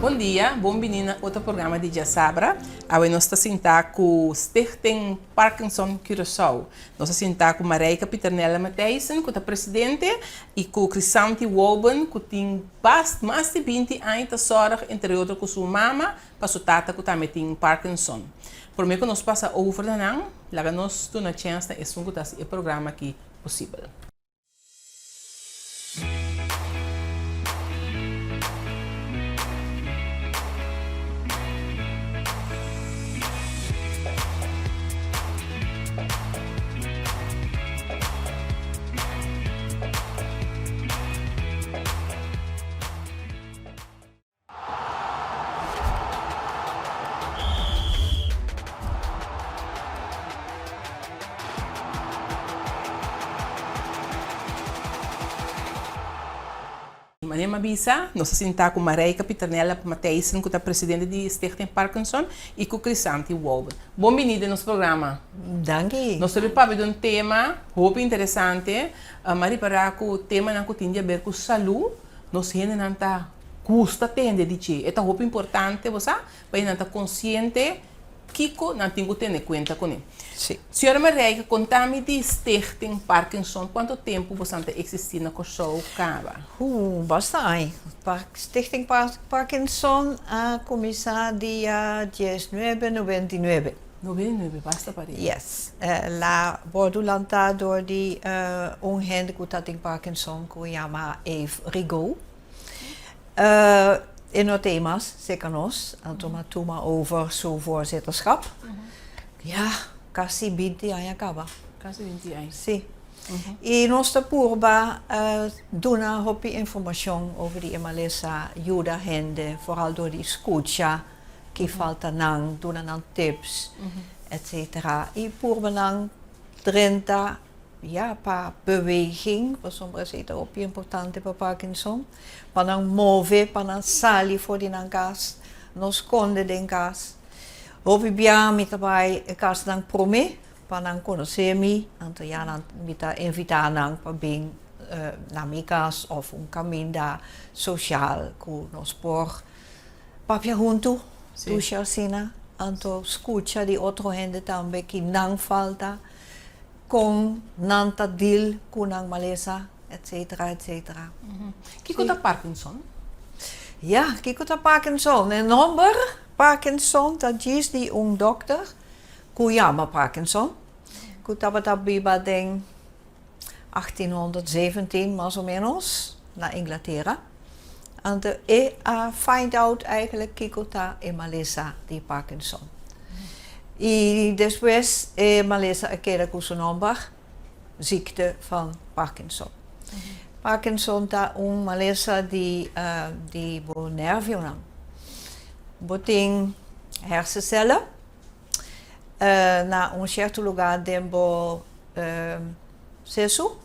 Bom dia, bem-vindo a outro programa de Dia Sabra. Agora nós estamos sentados com Stichting Parkinson Curaçao. Nós estamos sentados com Marijke Pieternella Matthijssen, que é presidente, e com Crisanti Woben, que tem mais de 20 anos de zorg, entre outros com sua mama, para sua tata, que também tem Parkinson. Por mim, que nós passamos over danang, lá nós temos a chance de escutar esse programa aqui possível. Maria Mabisa, nós estamos com Marijke Pieternella Matthijssen, que é presidente de Stichting Parkinson, e com Crisanti Woben. Bem-vindo ao nosso programa. Dank je. Nós estamos para ver um tema muito interessante, mas para o tema que tem a ver com saúde, nós não está custa atender de ti. É muito importante, você, para não estar consciente que não tem que ter em conta com ele. Sim. Senhora Marijke, conta-me de Stichting Parkinson. Quanto tempo você está existindo na Curaçao? Bastante. Stichting Parkinson começou dia 1999. 99, basta para isso. Yes. Lá, bordo lançado de gente que tem Parkinson, que chama Eve Rigaud. En no temas, zeker nos, en toen maar toe maar over zo'n voorzitterschap. Ja, quase 20 anos acaba. Quase 20 anos. Sim. E nós da Purba doen een hoop informatie over die Emalesa, ajuda gente, vooral door die escucha, que falta nang, doen dan tips, etc. E Purba nang 30 ja, para beweging, was om het ook importante para Parkinson, para move, para sair voor die gas, nos conde den gas. Houve bem met daarbij gas dan prome, para conhecer me, então já dan met invitar nang para bem na minha gas of caminho da social, com nos por papia junto, tu sina, então escucha de outro gente também que não falta. Com nanta deal com a malesa, etc, etc. Que é Parkinson? Ja, kijk wat Parkinson. Een nummer Parkinson, dat is die dokter, que chama Parkinson. Que estava biba den 1817, mais ou menos, na Inglaterra. En find out eigenlijk kijk wat é malesa die Parkinson. E depois, malesa aquela com seu nome, ziekte van Parkinson. Parkinson é malesa de nervio não. Botem hersencellen na certo lugar dentro seso.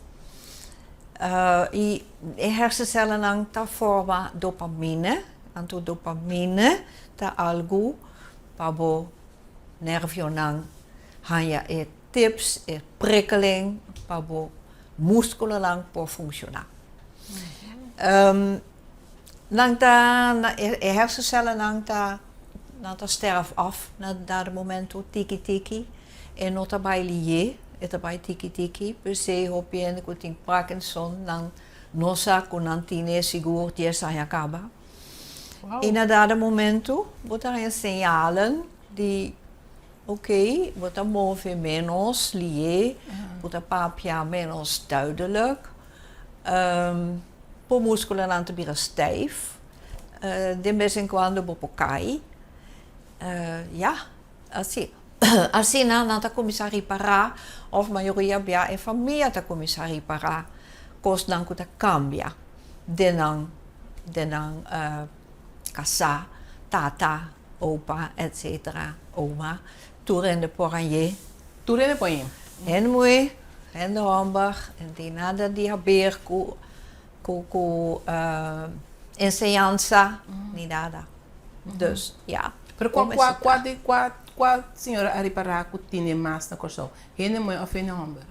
E hersencellen não tá forma dopamine, então dopamine tá algo para nervio nang hanya tips prikkeling para o músculo lang por funcionar. Nang hersencellen nang ta sterf af na dat momento tiki tiki en nota bij lié eta bij tiki tiki per se hopien que tem Parkinson nang nosa con antine seguro 10 anos acaba. E na dado momento botar signalen die oké, wordt een move menos lié, wordt een papia menos duidelijk. Po muscolo aan te bieren stijf. De vez en quando bopokai. Ja, assim na ta começar a reparar, of maioria bia e família ta começar a reparar, cos não que ta cambia. Denang casa, tata, opa, etc. Oma. Toerende poranje. Toerende poranje. En mooi, en de homber, en die nada die haber com enseñanza, ni nada. Dus, ja. Pero qual senhora a reparar que tinha mais na Curaçao? Ele mooi of ele homber?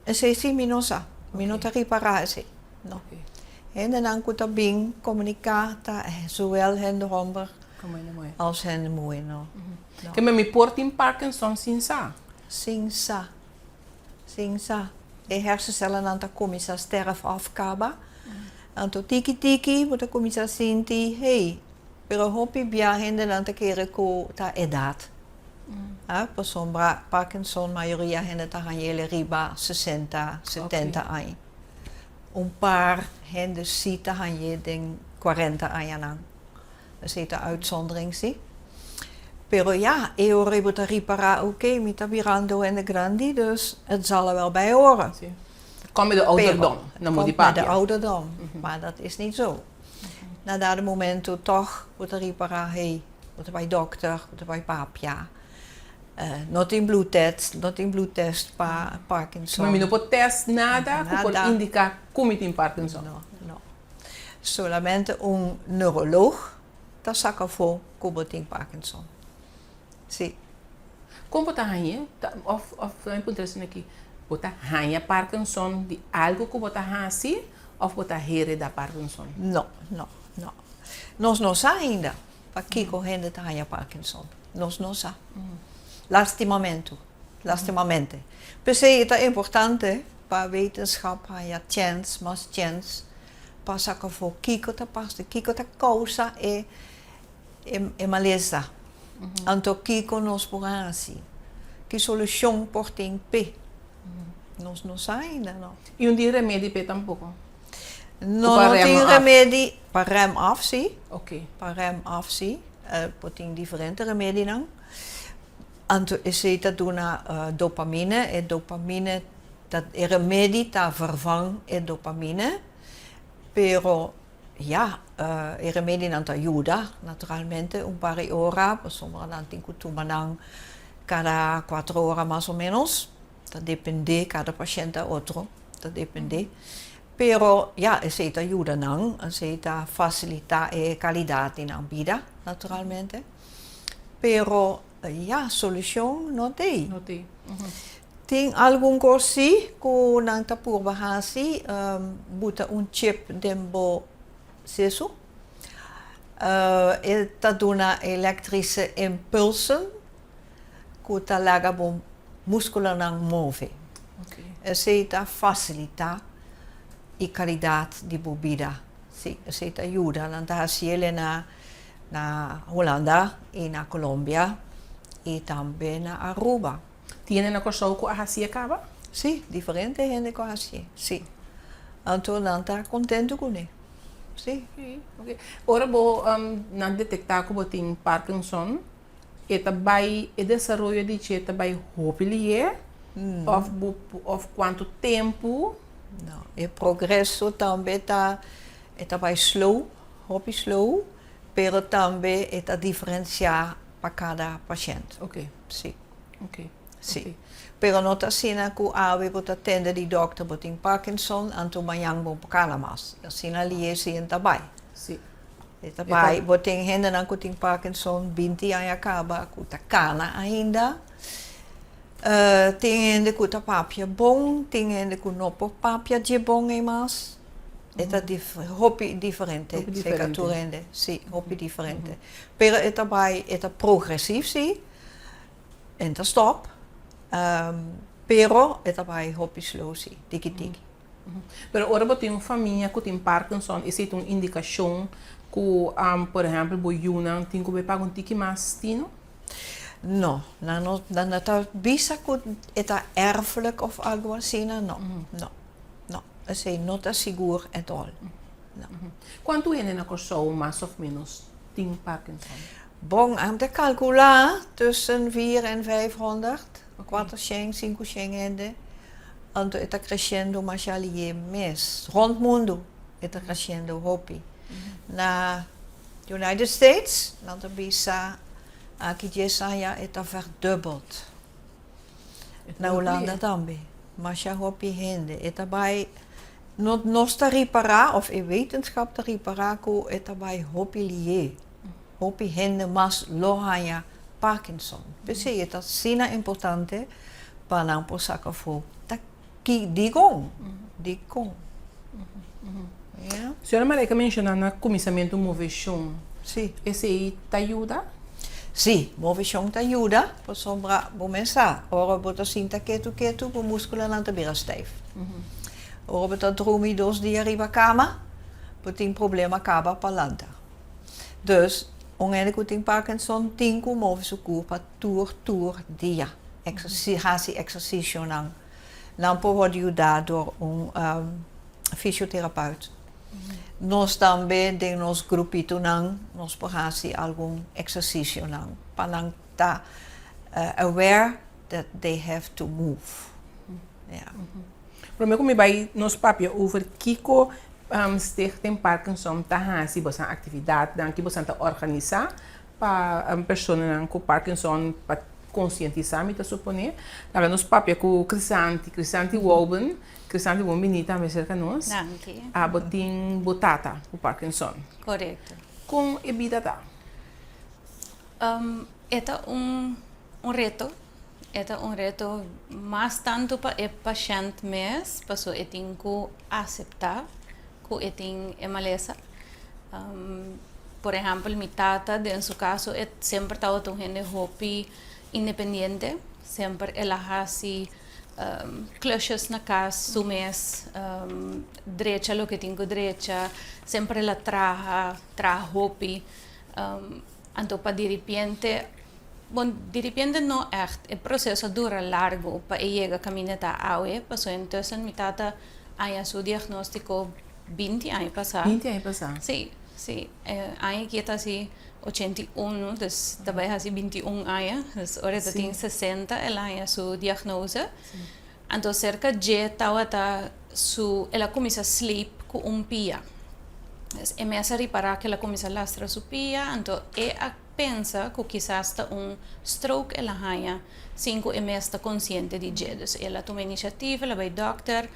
Esse sim, minosa. Minota reparar, esse. No. hende nang kuta bing komunikata zowel hende homber Como é, não é? als hende moe no. Que me porta em Parkinson sin sa. Singsa. De hersencellen aan de komisa sterf afkaba. En to tiki moet de komisa sinti hey. Pero hopi bia hende aan te keren ko ta edat. Persoon Parkinson maioria hende ta hanjele riba 60, 70 ai. Un paar hende sita hanje ding 40 ai lang. Dat is de uitzondering zie. Pero ja, eu ributa ripara oké, mita virando en de grandi, dus het zal er wel bij horen. Sim. Kom met de ouderdom. Dan moet die Komt met de papia. ouderdom, maar dat is niet zo. Na dat moment toe toch wordt er ripara, hey, wordt er bij dokter, wordt er bij papia. Not in bloedtest, Parkinson. Maar não pode test nada, que pode indicar como tem Parkinson. No. Solamente un neuroloog, dat saca voor tem Parkinson. Sim. Como botar rainha? Of eu encontrei aqui. Botar rainha Parkinson de algo que botar assim, ou botar here da Parkinson? No. Nós não sa ainda. Para Kiko hende taia Parkinson. Nós não sa. Lastimamente. Perché é importante para wetenschap haja chance, mas chance. Para sacar voor Kiko ta pasta. Kiko ta causa é maleza. Anto Kiko nos porasi. Que solução por tem P. Nós não sa ainda, não. E dia remédio P tampouco? Não tem remédio para rem af, sim. Ok. Para rem af, sim. Tem diferente remédio, não. Anto is het doen dopamine. E dopamine, dat remédio ta vervang e dopamine. Pero, ja, e remédio não te ajuda, naturalmente, par hora. Por sommige dan tem kutumanang cada 4 horas mais ou menos. Dat depende, cada paciente outro. Dat depende. Pero, ja, se te ajuda não. Se te facilita e qualidade na vida, naturalmente. Pero, ja, solução não tem. Notei. Tem algum corsi que não está por bahasi, bota chip dembo seso. Está dona elektrische impulsen que está laga bom músculo não move. Se está facilita e qualidade de bebida. Se está ajuda, não está assim na Holanda e na Colômbia e também na Aruba. Tiene na coisa que a assim acaba? Sim, diferente gente com assim. Sim. Então não está contente com ele. Sim. Okay. Ora vou não detectar que tem Parkinson. Eta vai o desenvolvimento de cheta vai hopelier of quanto tempo? Não, o progresso também está vai slow, hobby slow, pero também está diferenciar para cada paciente. Ok. Sim. Ok. Sim. Okay. Pero não está assim que we wordt atende die dokter tem Parkinson en toen manhang bom kalamas. Assim ali is hij daarbij. Sim. Daarbij tem hende dan tem Parkinson binti aan acaba kuta kana ainda. Tem hende kuta papia bom, tem hende ku nopo papia de bom e mas. Eta hobby diferente. Zeker toerende. Sim, hobby diferente. Pero daarbij progressief zie. En dat stop. Pero daarbij hobby slow zie. Tiki. Pero ora tem família que tem Parkinson, existe uma indicação que, por exemplo, boiuna tem que pagar um tique mais tino? No, dan dat bisa que é erfelijk of algo assim, no. Assim, não está seguro at all. No. Quanto é na pessoa, mais ou menos, tem Parkinson? Bom, aan te calcular tussen 400 en 500. 400, 500 hende. Anto está crescendo mais ali mês. Rond mundo está crescendo hobby. Na United States, dan bisa aqui já está verdubbeld. Na Holanda também. Mas já hobby hende. Está bij nos te reparar of in wetenschap te reparar ko está bij hobby lié. Hobby hende mas lohaya Parkinson. Pensei que é importante para não passar com fogo. Digong. senhora Maria mencionou no começamento movimento. Sim. Esse aí te ajuda? Sim, movimento te ajuda, para sombra começar. Ora, bota sinta quieto, o músculo não te vira stijf. Ora, bota dormir 2 dias arriba a cama, porque tem problema acaba para lanta. Dus, ongeveer tem Parkinson, tem que mover seu corpo tour dia. Exercício não pode ajudar door fisiotherapeut. Nós também temos grupito nós podemos algum exercício para não estar aware that they have to move. Yeah. Para mim, como vai nos papéis over Kiko tem Parkinson, tá assim, você atividade, que você tá organizar para pessoa com Parkinson para conscientizar, me tá suponer. Agora nos papéis com Crisanti Woben menina também cerca nós. A botin botata com Parkinson. Correto. Com a vida tá. É um reto, mas tanto para o paciente mesmo, para ele tem que aceitar que ele tem a maleza. Por exemplo, minha tata, em seu caso, sempre estava com uma hobby independente, sempre ela fazia clushes na casa, sumes, direita, lo que tem que direita, sempre ela traz hobby. Então, para de repente não é, o processo dura largo para chegar a caminhada a água, passou então minha tata aí seu diagnóstico 20 anos passado. 20 anos passado? Sim. Aí que está assim 81, dus daarbij has hij 21 anos, dus ora dat tem 60, ela aí sua diagnose. Então cerca de ela começa a sleep com pia. É mesmo reparar que ela começa a lastra sua pia, então pensa que quizás está stroke ela haya, sem que ela está consciente de isso. Ela toma iniciativa, ela vai dokter,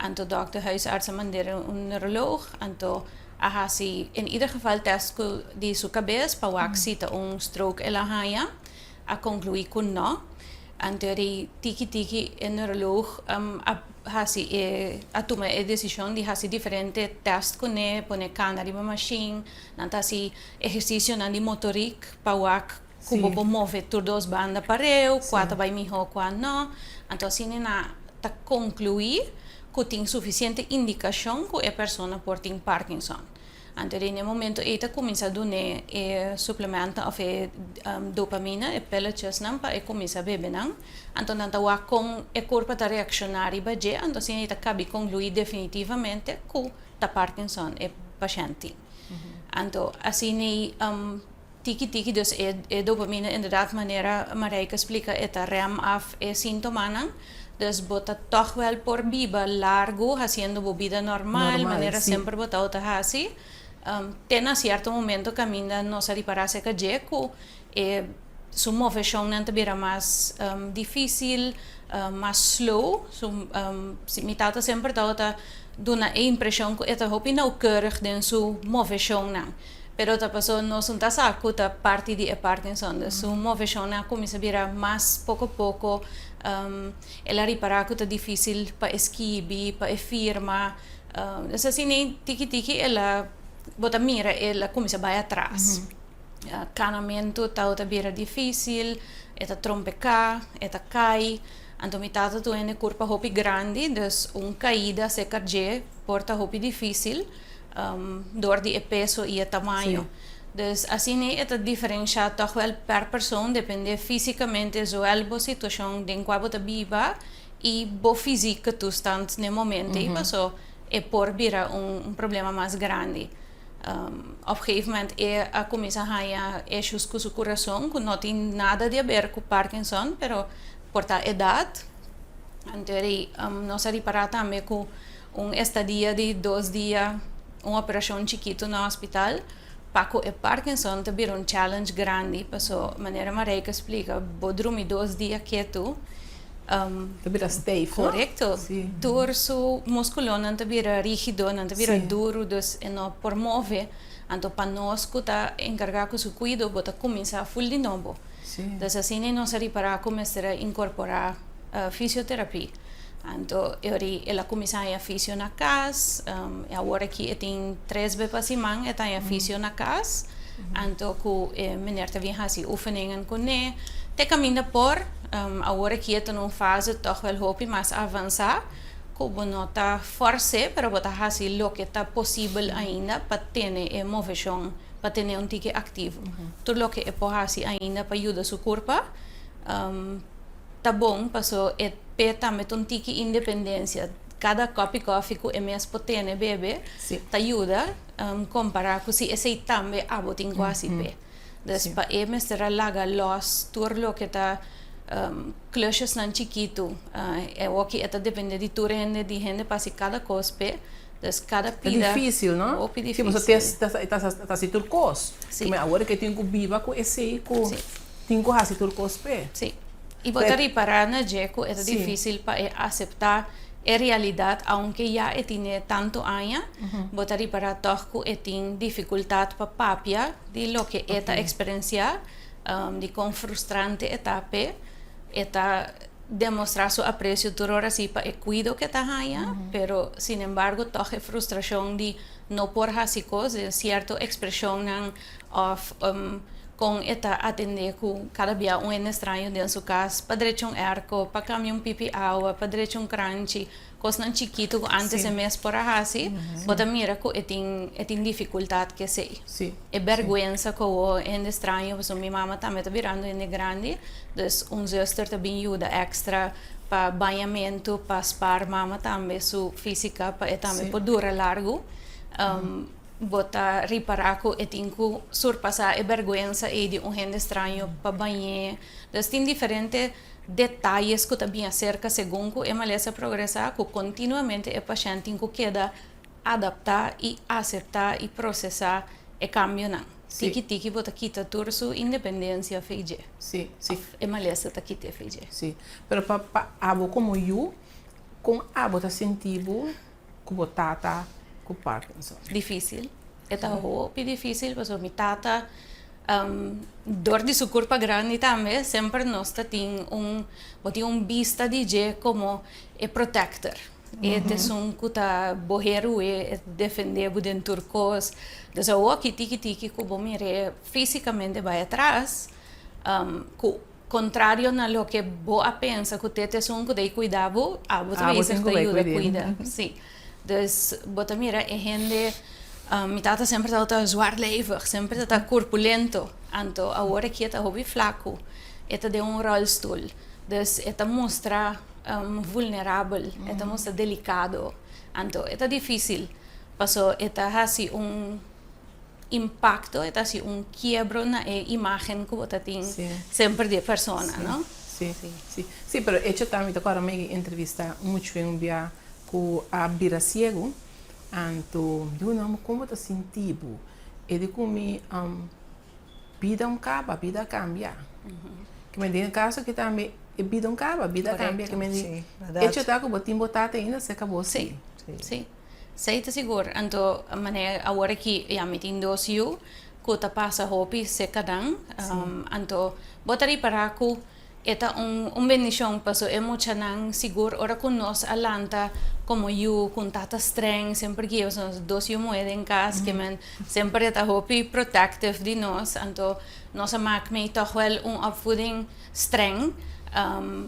então dokter huisarts mandar neuroloog, então assim, in ieder geval test de sua cabeça para ver se está stroke ela haya, a concluir que não. Então tiki neuroloog a toma a decisão de fazer diferente test com ele, pôr cana na machine, nanti exercício na de motoric para como vou mover por 2 bandas para eu, 4 vai melhor, 4 não. Então assim na ta concluir que tem suficiente indicação que a pessoa pode ter Parkinson. Então, no momento que começa a dar suplemento ou dopamina, e pelletjes para começar a beber, então não com o corpo a reaccionar e bater, então assim cabe concluir definitivamente que a Parkinson é paciente. Então assim tiki dus a dopamina inderdaad maneira Marijke explica é rem af sintoma. Dus bota toch wel por viva largo, haciendo vida normal maneira sempre bota outra assim. Tem a certo momento que ainda não se reparase que jeco sua moveção não vira mais difícil, mais slow. Me tata sempre tá dando a impressão que é hopi nauwkeurig den sua moveção não. Pero a pessoa não se está saco da parte de Parkinson, sua moveção não começa a virar mais pouco a pouco. Ela repara que é difícil para esquivar, para firma. Assim nem tiki ela bota mira, ela começa a ir atrás. Canamento está vira difícil, ela trompeca, ela cai. Então me tata tu ene corpo hopi grande, dus caída se carje porta hopi difícil. Door die peso e tamanho. Dus assim é a diferença toch wel per persoon, depende fisicamente zowel da situação em qual você vive e da física toestand no momento. E passou é por virar problema mais grande. Op een gegeven moment a começa a ter issues com o coração, que não tem nada a ver com Parkinson, pero por a idade. Então, nós reparamos também com estadia de 2 dias, uma operação chiquita no hospital, para que o Parkinson te vira challenge grande, para a maneira Marijke explica, vou dormir 2 dias quieto. Te vira stijf, correcto. Sí. Door su músculo não te vira rígido, não te vira duro, dus não por mover. Então, para nós que está encarregado com o cuidado, bota começar full de novo. Sí. Dus assim, nós reparar começar a incorporar fisioterapia. Então, ela começa a fazer na casa, agora que tem 3 bepas irmãs, ela tem a fazer na casa, então, que menina também faz oefeningen com ele, te caminha por, agora que ela não faz, toch wel hoop mais avançar, que não está forte, mas você faz o que está possível ainda para ter movição, para ter tique ativo. Tudo o que é possível ainda para ajudar sua corpo, tá bom, passou é peta met um tique independência. Cada copo de café que é mais potente bebe, tá ajuda comparar com se esse também abotin quase pé. Então, para mestra laga los turlo que tá clutches nan chiquito, é o que está depende de tu rende de gente para se cada cospe. Então, cada pida é difícil, não? É difícil. Tipo, você está se turcos. Sim. Agora que tenho que viva com esse, tenho que fazer turcos pé. Sim. E botar para na jeco é difícil para aceitar a realidade, aunque já tiene tanto anos, botar para toco tem dificuldade para papia de lo que esta experiencia de com frustrante etapa, eta demonstrar su aprecio por ahora sí para el cuidado que está allá, pero sin embargo toque frustración de no por así cosas, cierta expresión of con esta atender con cada día un extraño en su casa, para derecho un arco, para cambiar un pipi agua, para derecho un crunchy, cosas chiquito antes de mes por así, pero mira que tiene dificultad que sei. Sí. É vergüenza que o en extraño, pues mi mamá também está virando en grande, dus un zuster também ajuda extra para banhamento, para spar mama também su física, para também por dura largo. Bota reparar que tem que surpassar a vergüenza e de um gente estranho para banhar. Então, tem diferentes detalhes que também acerca segundo que a maleza progressa, que continuamente o paciente tem que queda adaptar e aceitar e processar o cambio. Tiki-tiki bota quita toda sua independência feijé. Sim, sim. A maleza está quita feijé. Sim. Pero para abo como eu, com abo tá sentido que botata com Parkinson. Difícil. É muito difícil, porque minha tata, dor de sua corpo grande também, sempre nós tem vista de je como é protector. É que tá borreiro e defender o den turcos. Então, o que tiki que mire fisicamente vai atrás, contrário na lo que boa pensa que te que dei cuidado, você ajuda cuida. Sim. Dus bota mira, é gente, minha tata sempre está zwaarlijvig, sempre está corpulento. Então, agora que está hobby flaco, está de rolstoel. Dus está mostra vulnerável, está mostra delicado. Então, está difícil. Passou, está assim impacto, está assim quiebro na imagem que você tem sempre de pessoa, não? Sim, sim. Sim, pero eu também agora me entrevista muito em dia com a Bira Ciego, então, eu não como está sentindo, ele come vida caba, vida cambia. Que me diga caso que também vida caba, vida cambia, que me diga. Eu já com botim botata ainda se acabou. Sim, sim. Sei te seguro. Então, maneira agora que já me tem docio, que tá passa hopi se cadang, então, botar para que esta bendição passou emocionante seguro ora com nós alanta como eu com tata streng sempre que eu sou dois moeda em casa que men sempre está hopi protective de nós então nós maak me toch wel opvoeding streng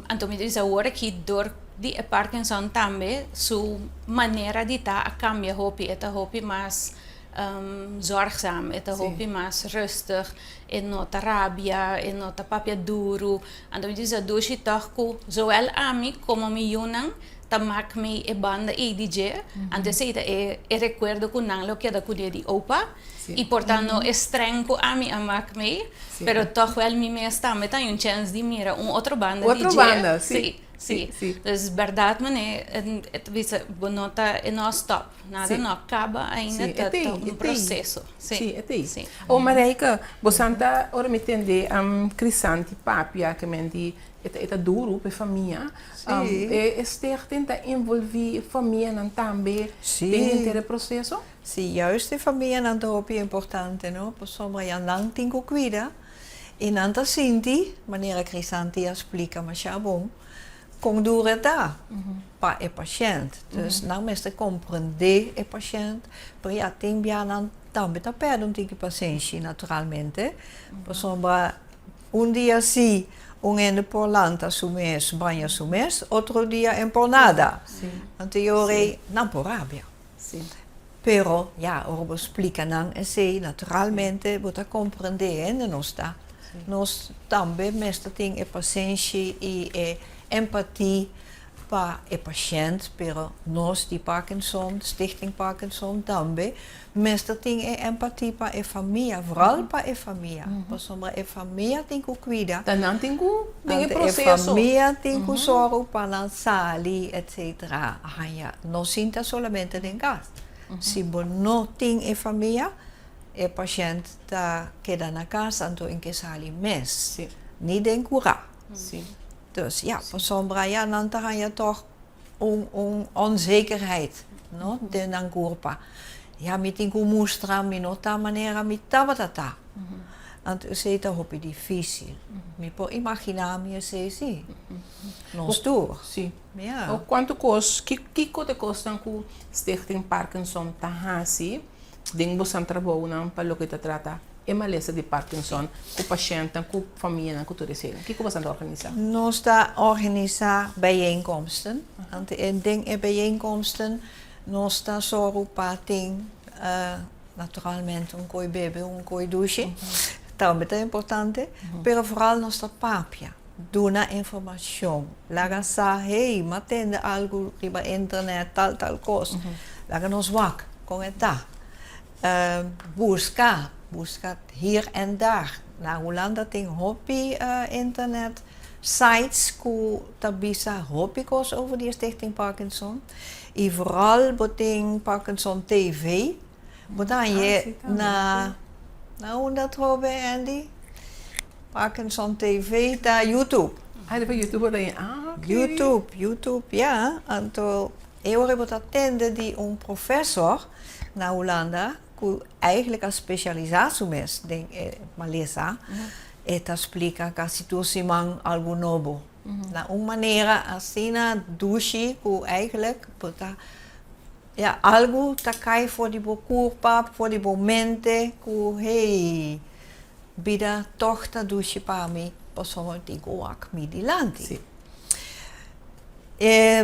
então me diz agora que dor de Parkinson também sua maneira de estar cambia hopi esta hopi mais zorgzaam, het hopi mais rustig, en nota rabia, en nota papia duro. Então diz a doce toco, zowel a mim como a mi yunang, tamak me e banda e DJ. Então se é recuerdo com não que da cuide de opa, e portanto estranho a mim amak me, pero toch wel mi me está me tem chance de mira outro banda outra DJ. Banda, sim. Sim, dus verdade, mané, bonota é não stop, nada não acaba ainda tá processo. Sim, é isso. O Mareika, você anda ora me entender crisante papia que mendi é duro para família. Esther tenta envolver família não também dentro do processo? Sim, juist a família não é importante, não? Por sombra já não tem que cuidar. E não tá senti, maneira crisante explica, mas já bom. condura da para o paciente. Dus não mestre compreender o paciente, para já tem bianan também tá perto um tipo paciente naturalmente. Por sombra dia sim ende por lanta su mês, banha su mês, outro dia em por nada. Anteriore não por rábia. Sim. Pero ja, ora explica não é naturalmente bota compreender nós tá. Nós também mestre tem o paciente e empatia para o paciente, pero nós de Parkinson, Stichting Parkinson também, mestre tem empatia para a família, vooral para a família. Porque a família tem que cuidar. Dan não tem que A processo. família tem que sorrir para lançar ali, etc. Não sinta somente em casa. Se não tem a família, o paciente queda na casa, então em que sali mês. Sim. Niet in curar. Sim. Dus ja, voor sombra ja, dan ga je toch onzekerheid, no? De dan curpa. Ja, met in kumustra, minota manera, mit tabatata. Want u ziet dat op difícil. Me po imaginar me se Nos door. Sim. Ja. O quanto custa, que te custa com Stichting Parkinson tá assim, dentro do centro trabalho não para o que te trata é maleza de Parkinson, com o paciente, com a família, com tudo isso. O que você está organizando? Nós está organizar bijeenkomsten. Want in ding bijeenkomsten, nós está zorgen para ting, naturalmente koi bebê, koi douche. Também é importante, pero vooral nós está papia. Dona informação. Laga sa, hey, matende algo riba internet, tal coisa. Laga nos wak, com eta. Buscar hier en daar. Na Holanda tem hobby internet sites que tabisa hobby's over die Stichting Parkinson. E vooral boting Parkinson TV. Botan je na hoe dat hobby Andy? Parkinson TV da YouTube. Ah, de YouTube daí. Ah, okay. YouTube, ja. Anto eu heb atende die professor na Holanda. Que eigenlijk a specializatie is, denk malesa, eta explica que a situação algo novo. Na uma maneira assim na douche, que eigenlijk ja algo tá cai voor die curpa, voor die mente, que hey, bida toch ta douche para mim, persoonlijk ik ook middelandi.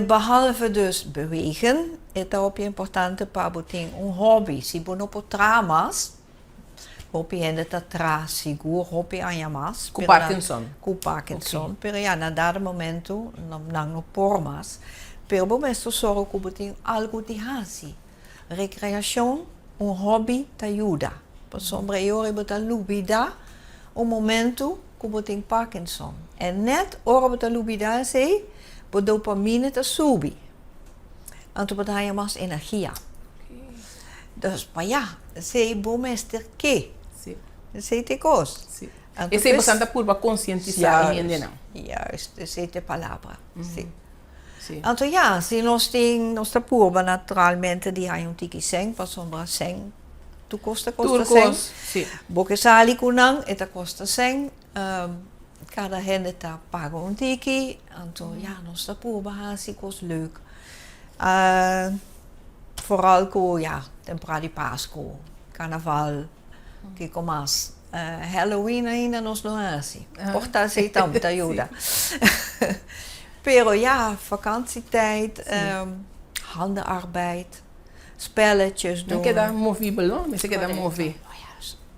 Behalve dus bewegen, is het ook importante para boting hobby. Si bono po traumas, hobby en het tra seguro hobby aan je mas. Com Parkinson. Com Parkinson. Okay. Pero ja, na dado momento, não por mas. Pero bom mesto soro que boting algo de hasi. Recreação, hobby te ajuda. Por sombra eu bota lubida, momento que boting Parkinson. En net ora bota lubida sei. Por dopamine te subi. En toen had je mas energia. Dus, maar ja, sei bom mestre que. Sei te cos. Esse é bastante por conscientizar ainda não. Juist, sei te palavra. Então, ja, se nós tem nossa purba naturalmente die há tiki seng, pas sombra seng. Tu costa seng. Sim. Boke sali kunang, eta costa seng. Cada gente tá paga tiki, então ja, nossa purba hartstikke leuk. Vooral com ja, temporada de Páscoa, Carnaval, que comas Halloween ainda nós não é assim. Porta aceitam, te ajuda. Pero ja, vakantietijd, handenarbeid, spelletjes doen. Não queda movível, não? Mas queda mover.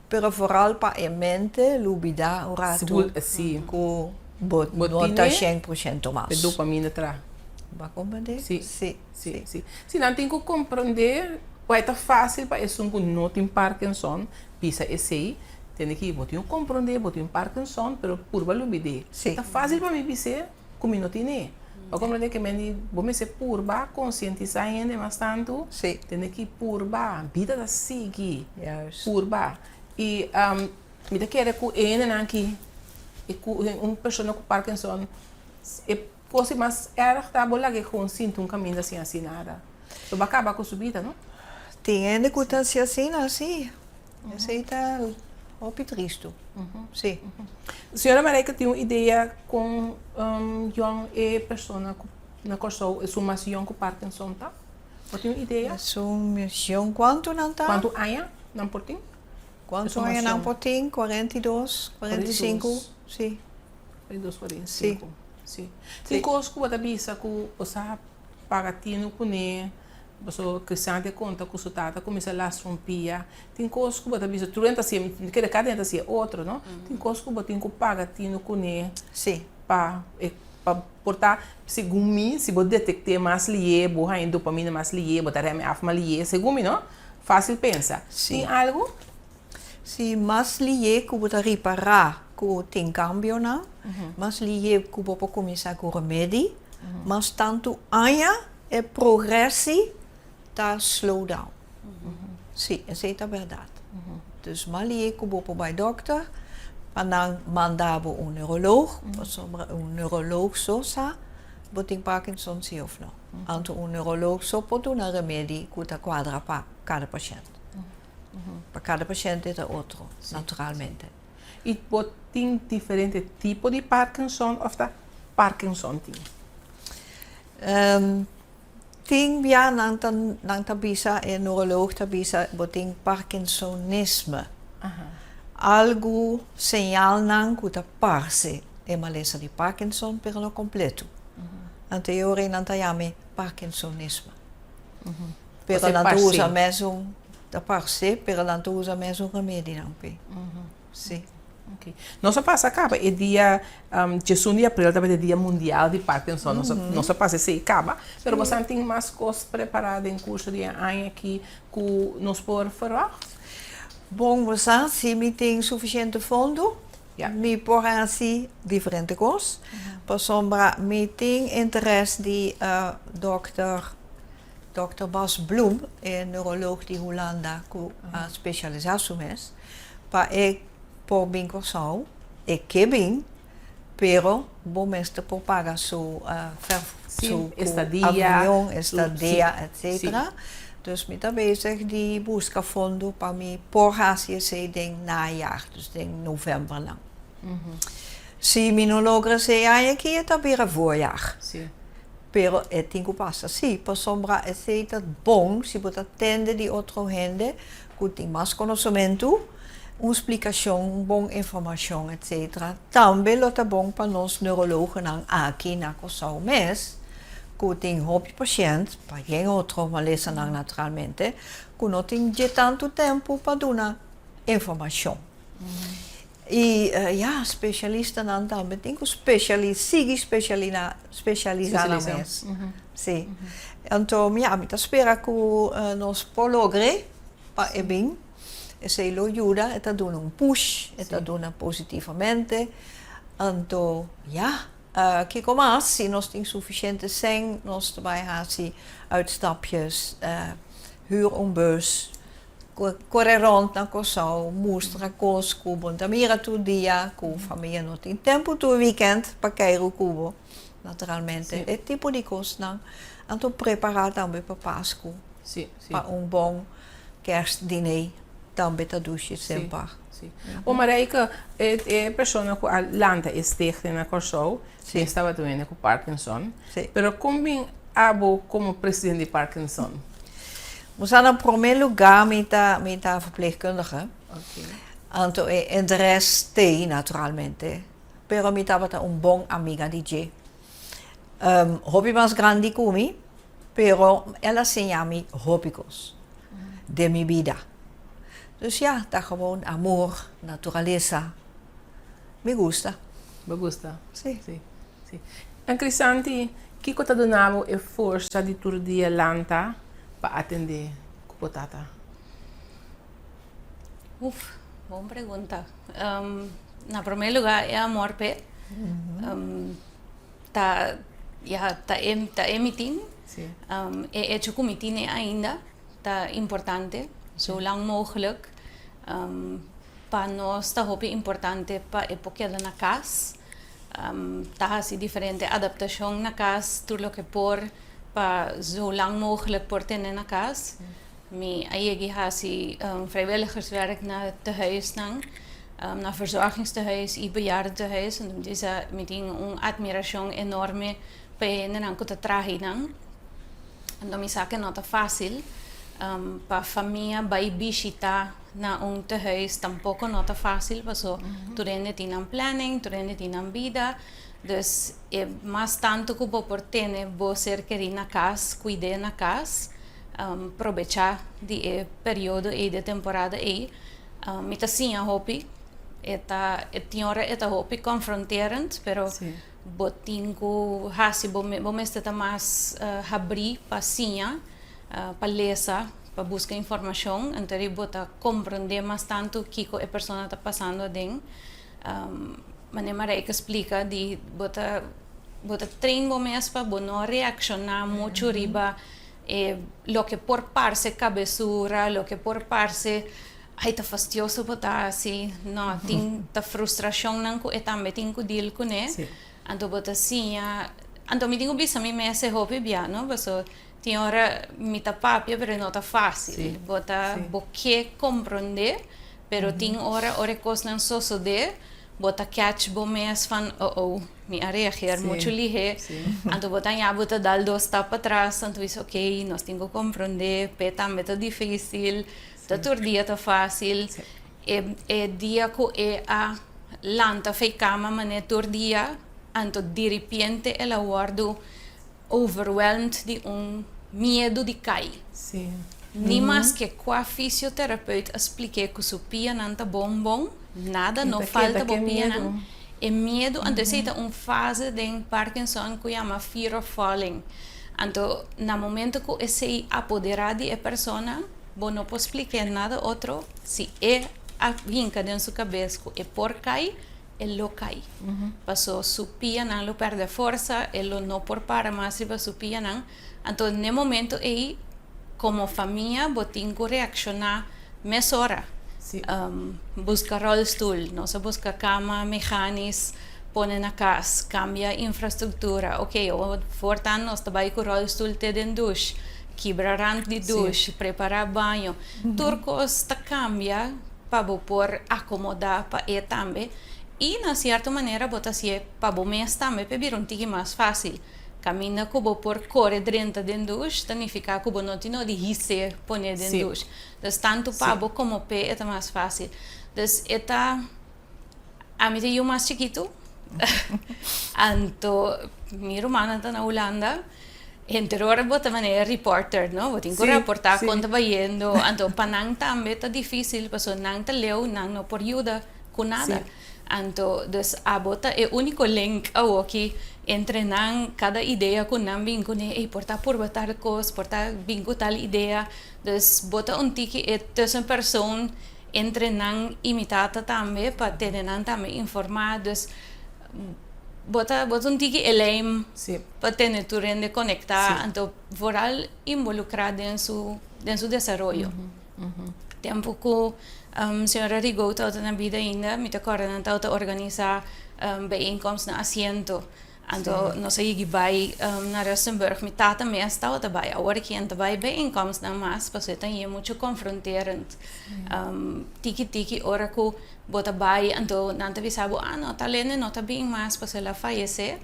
Pero vooral para a mente, lubida, orato, sim. Com botine, 100% mais. De dopamina tra. Vai compreender? Sim. Sim. Se não tem que compreender, vai estar fácil para isso que não tem Parkinson, pisa esse, tem que botar compreender, botar Parkinson, pero por valubide. Está fácil para mim dizer como não tem. Para compreender que me vou ser purba, conscientizar ainda mais tanto, tem que purba, vida da seguir, purba. E me quer que ainda aqui, uma pessoa com Parkinson, é coisa mais errada, tá bom lá que consinto caminho assim nada. Tu vai acabar com a subida, não? Tem ainda que tá assim. Aceita hopi tristo. Sim. Senhora Mareika tem uma ideia com young pessoa na Corsou, é mais young com Parkinson, tá? Você tem uma ideia? Missão quanto não tá? Quanto aia, não portim? Quanto é não potem? 42, 45? 42. Sim. 42, 45. Sim. Tem coisas que você bisa que você paga tino com ele, você crescente de conta com o tata, começa a lá rompia. Tem coisas que você bisa, tu entra assim, cada entra assim, outro, não? Tem coisas que você tem que pagar tino com ele. Sim. Para portar, segundo mim, se você detectar mais lié, borra em dopamina mais lié, botar a minha afma lié, segundo mim, não? Fácil pensar. Sim. Tem algo? Se mas lié que você reparar que tem cambio não, mas lié que você começar com remédio, mas tanto aia é progresso tá slow down. Sim, essa é a verdade. Dus mas lié que você vai dokter, para mandar neuroloog, sobre neuroloog zo sa, você tem Parkinson sim ou não. Então neuroloog só pode dar remédio que está quadra para cada paciente. Para cada paciente é outro, naturalmente. E você tem diferente tipo de Parkinson ou tá Parkinson tem? Tem já nang tabisa e neuroloog tabisa boting Parkinsonisme. Algo señal nang kuta parse e malesa di Parkinson pero no completo. Anteriore nang tayame Parkinsonisme. Pero Você não parse. usa mesmo da parse, pero não usa mesmo remédio não pe. Sim. Okay. Nossa passa acaba é dia 1 de abril também é dia mundial de Parkinson. Nossa passa se acaba, mas você tem mais coisas preparadas em curso de ano aqui que nos pode falar? Bom, você se me tem suficiente fundo, Ja. me por assim diferente coisas. Por sombra, me tem interesse de Dr. Bas Bloem, neuroloog de Holanda, que specializatie is. Para por bem corsão, que bem, pero bom mestre por pagar Sim, estadia, avião, estadia, sim, etc. sim. Dus met dat bezig die busca fundo para me por assim se denk najaar, dus denk november lang. Se me não logra se aqui é também voorjaar. Sim. Pero é tingo passa sim, por sombra é feita bom se você atende de outro gente, que tem mais conhecimento, uma explicação, boa informação, etc. Também é bom para nós neurologen aqui na Corsão Mes, que tem hobby paciente, para quem outro maleza naturalmente, que não tem de tanto tempo para dar informação. E especialista não também tem que especializar na mes. Sim. Então, me espera que nós pologre para é bem, se lo ajuda, está dando push, está dando positivamente. Então, que como se nós temos suficiente zijn, nós também fazemos uitstapjes, huur bus, correr rond na Corsão, mostrar coisas que bom também todo dia, que a família não tem tempo todo weekend para cair o cubo, naturalmente. É tipo de coisas não. Então preparar também para Páscoa, para bom kerstdiner, também tá duche sempre. O Mareika é pessoa que a lanta esteja na Corsão, que estava doente com Parkinson, pero como abo como presidente de Parkinson? Mas in primeiro lugar met de verpleegkundige. Então é interesse naturalmente. Pero me estava bom amiga DJ. Hobby mais grande que mim, pero ela ensinou-me hobby's de minha vida. Dus tá gewoon amor, natureza. Me gusta. Me gusta? Sim. En Crisanti, que você donava a força de todo dia lanta para atender a potata? Boa pergunta. Na primeiro lugar é amor pe. Tá emitindo. É hecho com mitine ainda. Tá importante. Zo lang mogelijk. Para nós tá hopi importante para época na casa. Tá assim diferente adaptação na casa, tudo o que por para zo lang mogelijk por ter na casa. Me aí assim vrijwilligerswerk na tehuis nang. naar verzorgingstehuis e bejaardentehuis. En dus meteen een admiração enorme para não que traje não. Então me sabe não tá fácil. Para a família vai visitar na tehuis tampouco não tá fácil, porque turende tinham planning, turende tinham vida. Dus mais tanto que por ter, vou ser querer na casa, cuidar na casa, aproveitar de período e de temporada e mita sim a hobby, tinha hora eta hobby confronterend, pero botingo hasi bom está mais abrir para sim, para ler, para buscar informação, então ele bota compreender mais tanto que a pessoa está passando dentro. Maneira que explica de bota trein momentos para não reaccionar muito riba lo que por parte cabeçura, lo que por parte ai tá fastidioso botar assim, não tem tá frustração não que também tem que deal com né. Então bota assim, então me tenho visto a mim esse hobby bem, não? Porque tem hora me tá papia, pero não tá fácil. Bota porque compreender, pero tem hora coisas não só suceder. Bota catch bomes van me reageer muito lige. Então bota já bota dar 2 tapas atrás, então diz ok, nós temos que compreender, peta é difícil, todo dia tá fácil. Dia que a lanta fei cama, mas todo dia, então de repente ela guarda overwhelmed de medo de cair. Nem mais que com a fisioterapeuta expliquei que o pia não tá bom. Nada, não falta bobina. É medo, então é fase de Parkinson que chama fear of falling. Então, no momento que esse apoderar de pessoa, não pode explicar nada outro, se a vinca dentro da sua cabeça que por cair, ele cai. Passou sua pia não perde força, ele não por para mais se sua pia não. Então, no momento aí, como família, tem que reaccionar mais hora. Busca rolstoel, não se busca cama, mecânicos, põe na casa, cambia infraestrutura. Ok, fortan nós trabalhamos com rolstoel te den douche, quebrar de douche, preparar banho. Turcos está cambia para por acomodar para também. E na certa maneira bota se para o mês também para vir tique mais fácil. Camina como por correr dentro da douche, significa que não tem de hisse pôr dentro da douche. Dus tanto pabo como pé é mais fácil. Dus a mim tem mais chiquito. Então, minha irmã está na Holanda. Interior bota maneira reporter, não? Vou ter que reportar quando vai indo. Então, para não também tá difícil, porque não te leu, não por ajuda com nada. Então, dus a bota é o único link aqui entre cada ideia com não vinco, né? Portar por botar coisas, portar vinco tal ideia. Dus bota tique é tussen persoon entre não imitada também para ter também informado. Dus bota tique elem para ter tudo de conectar. Então, vooral involucrado em seu desenvolvimento. Tempo que senhora Rigota está na vida ainda, me acordo que organizar bijeenkomsten na assento. Então, nós aí vai na Rustenburg, me tata mesmo estava também. Agora que entra vai bijeenkomsten mas, porque tem muito confronterend. Tiki hora que bota vai, então não te sabe, não tá lendo, não tá bem mais, porque ela falece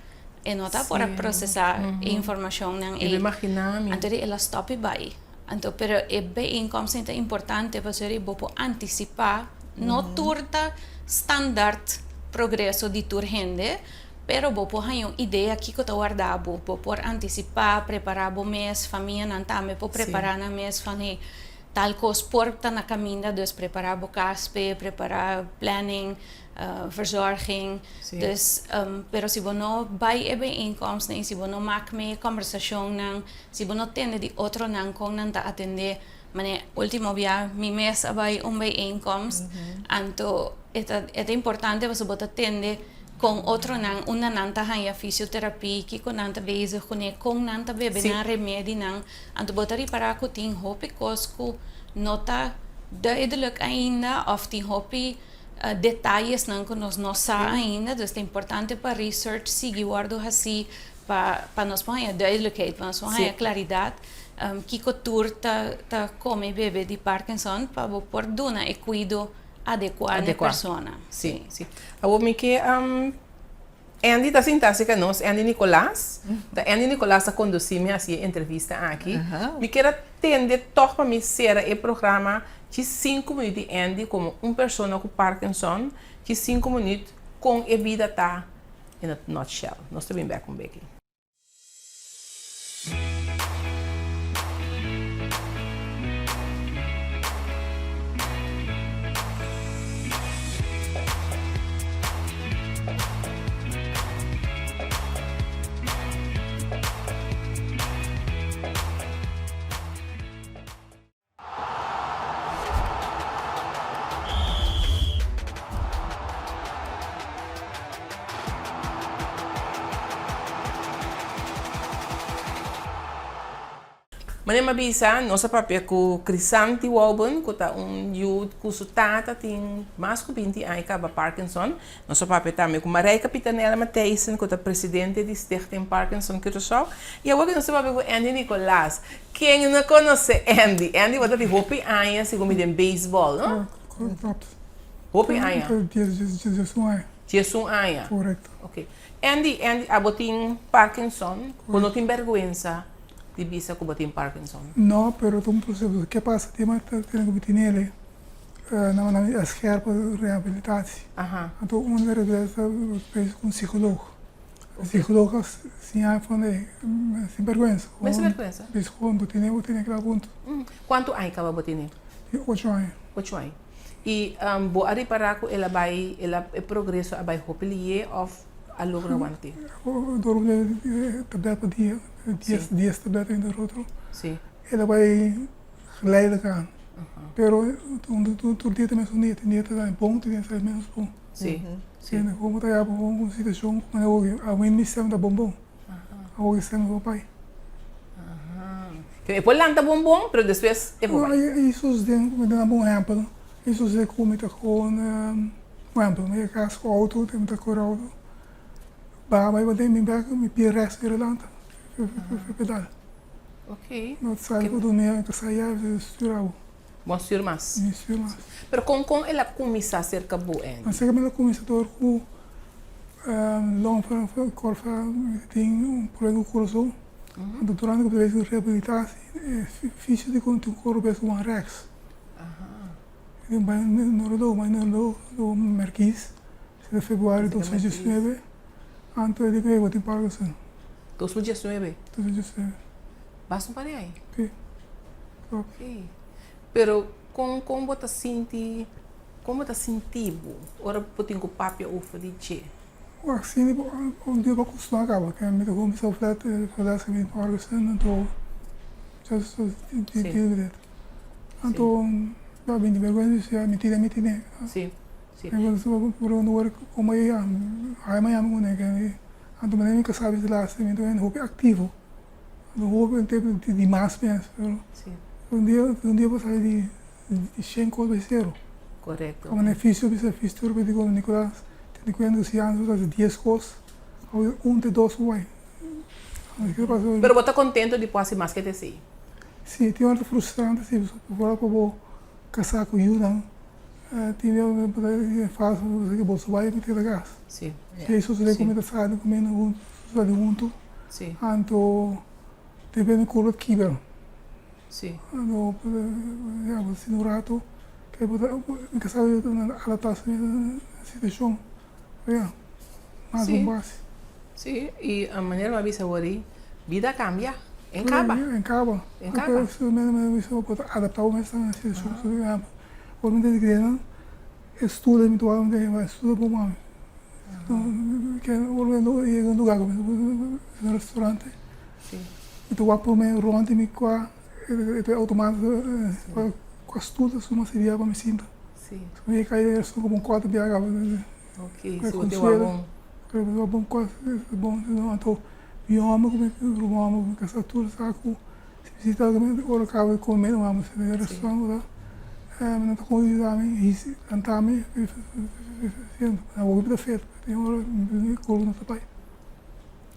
e não tá para processar a informação não. Eu imaginar. Então ela stop vai. Então, pero é bijeenkomsten é importante para você antecipar, não turta standard progresso de tur gente. Pero vou pôr uma ideia que eu estou guardando, vou pôr antecipar, preparar o mês, família não também, vou preparar na mês, fazer tal coisa, porta na caminho, dus preparar o caspe, preparar planning, verzorging. Dus, pero se você não vai a bijeenkomsten, se você não maak mee conversação, se você não tem de outro não com não tá atender, mas último dia, mi mês vai bijeenkomst, então é importante você botar atender com outro não, uma nanta hanya fisioterapia que com nanta bezig com nanta bebe na remédio não, então botar reparar que tem hopi cosco nota duidelijk ainda of tem hopi detalhes não que nós não sabemos ainda, dus é importante para research seguir guardo assim para nós ponha duidelijkheid, para nós ponha claridade que cultura tá come bebe de Parkinson para por dona e cuido adequar a persona. Sim, sim. Eu me que Andy está sentado com nós, Andy Nicolás. Andy Nicolás está conduzindo a entrevista aqui. Me quero atender toch para mim ser o programa de 5 minutos de Andy como pessoa com Parkinson, de 5 minutos com a vida tá in a nutshell. Nós estamos bem com o Becky. Mas eu bisa, nossa papel com Crisanti Walben, que é youth que sua tata tem mais de 20 anos com Parkinson. Nosso papel também com Mareika Pitanella Matthijssen, que é presidente de Stichting Parkinson Curaçao. E agora nosso papel com Andy Nicolás. Quem não conhece Andy? Andy, você tem Hopi Aya, segundo me beisebol, não? Correto. Hopi Aya. Jesus Aya. Correto. Ok. Andy, você tem Parkinson, ou não tem vergonha de bisa que tem Parkinson? No, pero tu processo que passa tem mais tem que nele na esquerda reabilitação. Então uma reabilitação fez com psicólogo. Psicólogo sim há falei sem vergonha. Sem vergonha. Mas quando tem aquele ponto. Quanto anos acaba botando? 8 anos. 8 anos. E boa reparar que ela vai progresso vai hopelier ou a logra wante. Dorme tableta por dia. 10 tabletas ainda outro. Sim. Ela vai geleidelijk aan. Pero tu dia também são dia tá bom, dia tá menos bom. Sim. Sim, como tá uma situação, mas a mim me chama da bombom. A hoje chama do pai. Depois lanta bombom, pero depois é bom. Isso é um bom exemplo. Isso é como tá com um exemplo, mas caso com auto, tem muita cor auto. Bah, mas eu tenho me resto de lanta. Pedal. Ok. Não sabe quando me saia estrutural. Bom senhor mas. Isso mas. Pero com ela começa a ser cabo en. Mas chega ela começa a ter com long para corfa tem problema com o coração. Durante o processo de reabilitação, fiz de conta o corpo é uma rex. Eu no Marquês, de fevereiro de 2019, antes de que eu tenha Parkinson. 2019? 2019. Basta para aí? Sim. Ok. Pero como você sente, como você sentivo? Ora você tem que papel ufa de che. Assim, dia eu costumo acabar, que me deu como se eu fizesse minha Parkinson, então já estou de então vai bem de vergonha se a mentira. Sim. Sim. Eu vou por onde eu como aí amanhã me né que então mas nem que sabe de lá, então é roupa ativo. No roupa em tempo de mais mesmo. Sim. Um dia eu sair de 100 coisas zero. Correto. O benefício tudo digo Nicolás, tem 40 anos de 10 coisas, ou de 2 vai. Pero você está contente de passar mais que te sei? Sim, tem uma frustrante se for para vou casar com Yudan. Tinha fácil que você vai me ter gas. Sim. E isso se comendo sábado comendo junto. Sim. Então depende do kiber. Sim. Ano você no rato que eu casar na adaptação da situação. Mais base. Sim. E a maneira como avisa agora, vida cambia. Encaba. Encaba. Isso pode adaptar mais a situação. Quando eu digo estuda habitualmente, estuda por mim. Que eu ia no lugar no restaurante. Sim. Então eu por mim ronde me qua automático com estudo uma seria para me sinto. Sim. Eu ia cair só como 4 BH. Ok. Se você é bom. Eu bom quase bom então eu amo como que essa tudo saco se está o local comer vamos no restaurante lá. Não estou com isso também, cantar-me, a outra da feira, tem uma coluna do pai.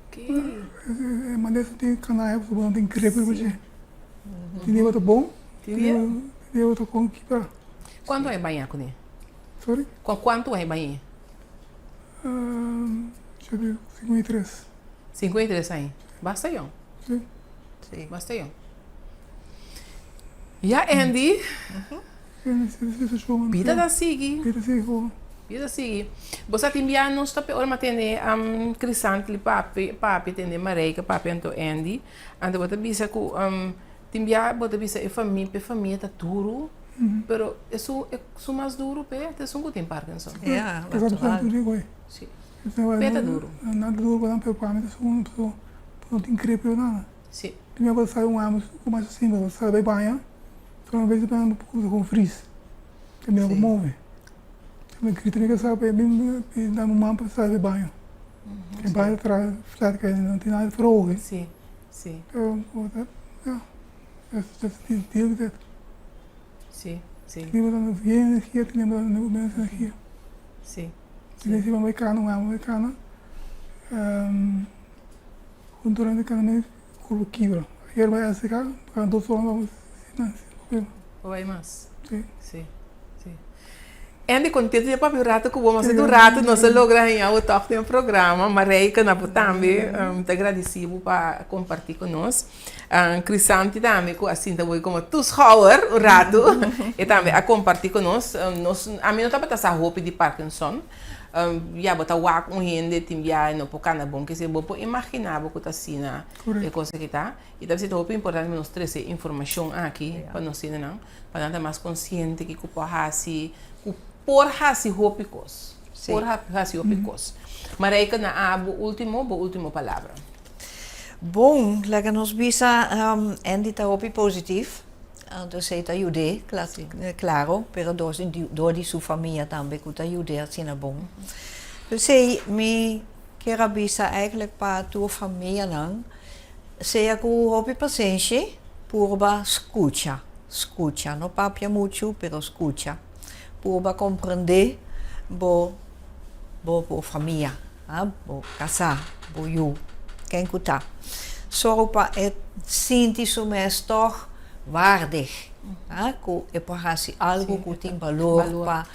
Ok. Mas dessa tem canais, tem crepe para você. Tem outro bom, tem outro com que para. Quando é banhar com ele? Sorry? Com quanto é aí? Deixa eu ver, 53. 53 aí. Basta eu. Sim. Sim. Basta eu. E a Andy, vida da Sigi. Vida sigo. Vida Sigi. Você tem enviar nos para hora matene Crisante papi tende Mareika papi anto Andy. Anto bota bisa ku timbia bota bisa e família tá duro. Pero isso é mais duro pe, te sungo tem Parkinson. Ja, Eu gosto natural. de digo, Sim. Peta duro. Nada duro, quando eu pego para mim, não tem crepe nada. Sim. Tinha que sair ano, começa assim, você sai bem banha, só uma vez eu pego com frizz. Também não move. Também grita que sabe bem, dá uma mão para sair bem banho. Quem vai atrás, flat que não tem nada para ouvir. Sim. Sim. Então, just deal with it. Sim. Sim. Lembra da energia, lembra da energia. Sim. Ele se vai americano, durante cada mês coloquibra. Ele vai acercar, quando eu sou Vai mais. Sim. Sim. Sim. Andy, contente de papi rato que vamos do rato, nós logramos o toque do programa. Mareika na também, muito agradecido para compartilhar conosco. Crisante também, assim também como toeschouwer, o rato, e também a compartilhar conosco. A mim não está para essa roupa de Parkinson. Já botar o ar com gente, timbia no pocana bom que se vou imaginar o que está assim na coisa que está. E deve ser muito importante nós trazer informação aqui para nós não, para nós estar mais consciente que o porrasi por hasi hópicos. Por hasi hópicos. Mareika na último palavra. Bom, lekker nos bisa Andy está hopi positivo. Entonces te ayudé, claro, pero door die su familia también que te ayudé assim na bom. Dus me quero bisa eigenlijk para tua família não, sei que hopi paciência, purba escucha, no papia mucho, pero escucha, purba compreender, bo família, bo casar, bo you, quem kuta. Só para sentir su mes toch waardig. Que pagasi algo que tem valor para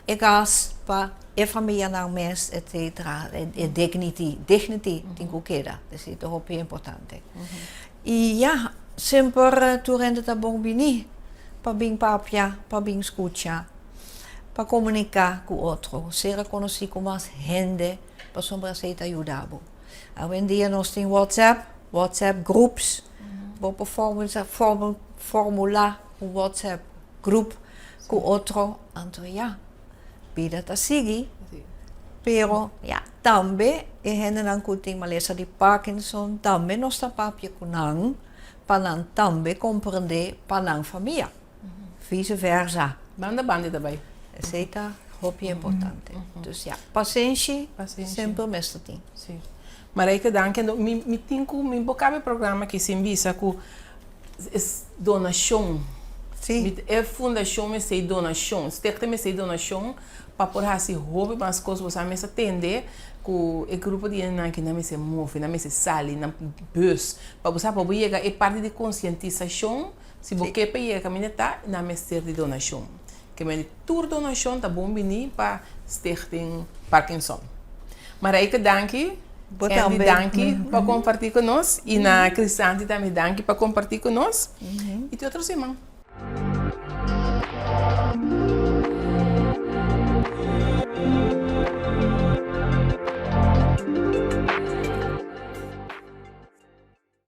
a gas, para a família na mes, etc. E dignity tem que queda. Isso é muito importante. E ja, sempre tu rende tá bom bini, para bem papia, para bem escutar, para comunicar com outro, ser conhecido com mais gente, para sombra ser ajudar. Hoje em dia nós temos WhatsApp groups, para formular um WhatsApp grupo com outro, então vida tá seguir, pero também e gente não tem maleza de Parkinson, também nós tá papia com não, para não também compreender para não família, vice versa. Banda também. Isso é muito importante. Então paciência, sempre mesmo tem. Sim. Mareika, danke. Me tinco, me bocava programa que se envisa com donação. Sim. É fundação, me sei donação. Sterkte me sei donação para por assim roupa, mas coisas você me atender com o grupo de gente que não me se move, não me se sale, não bus. Para você para chegar é parte de conscientização. Se você quer pegar caminhar, não me ser de donação. Que me tour donação tá bom bem para Stichting Parkinson. Mareika, danke. Andy, danke para compartilhar conosco. E na Crisante também danke para compartilhar conosco. E tem outro irmão.